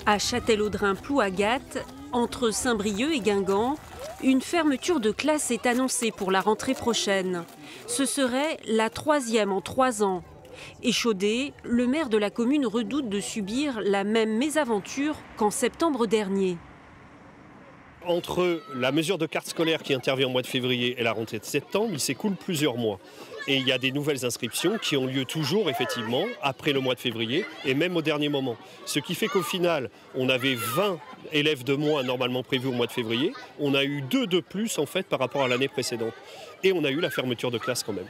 À Châtellerault-Plouagat, entre Saint-Brieuc et Guingamp, une fermeture de classe est annoncée pour la rentrée prochaine. Ce serait la 3e en 3 ans. Échaudé, le maire de la commune redoute de subir la même mésaventure qu'en septembre dernier. Entre la mesure de carte scolaire qui intervient au mois de février et la rentrée de septembre, il s'écoule plusieurs mois. Et il y a des nouvelles inscriptions qui ont lieu toujours, effectivement, après le mois de février et même au dernier moment. Ce qui fait qu'au final, on avait 20 élèves de moins normalement prévus au mois de février. On a eu 2 de plus, en fait, par rapport à l'année précédente. Et on a eu la fermeture de classe quand même.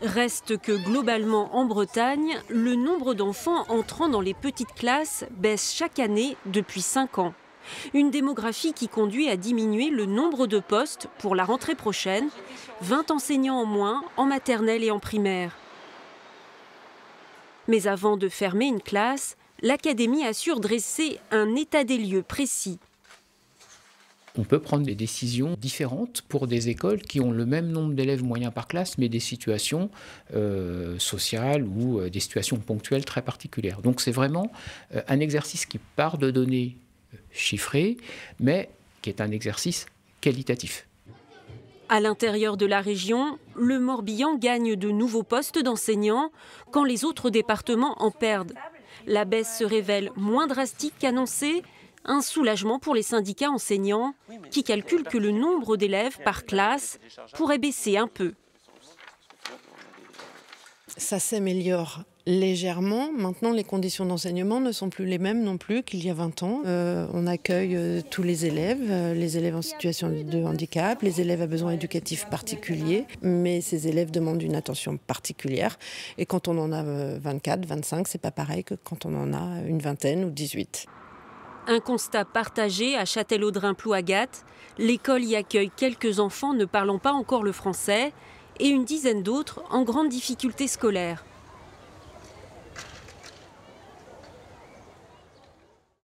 Reste que globalement en Bretagne, le nombre d'enfants entrant dans les petites classes baisse chaque année depuis 5 ans. Une démographie qui conduit à diminuer le nombre de postes pour la rentrée prochaine, 20 enseignants en moins en maternelle et en primaire. Mais avant de fermer une classe, l'académie assure dresser un état des lieux précis. On peut prendre des décisions différentes pour des écoles qui ont le même nombre d'élèves moyens par classe, mais des situations sociales ou des situations ponctuelles très particulières. Donc c'est vraiment un exercice qui part de données chiffrées, mais qui est un exercice qualitatif. À l'intérieur de la région, le Morbihan gagne de nouveaux postes d'enseignants quand les autres départements en perdent. La baisse se révèle moins drastique qu'annoncée. Un soulagement pour les syndicats enseignants qui calculent que le nombre d'élèves par classe pourrait baisser un peu. Ça s'améliore légèrement. Maintenant, les conditions d'enseignement ne sont plus les mêmes non plus qu'il y a 20 ans. On accueille tous les élèves en situation de handicap, les élèves à besoins éducatifs particuliers, mais ces élèves demandent une attention particulière. Et quand on en a 24, 25, c'est pas pareil que quand on en a une vingtaine ou 18. Un constat partagé à Châtellerault-Plouagat. L'école y accueille quelques enfants ne parlant pas encore le français et une dizaine d'autres en grande difficulté scolaire.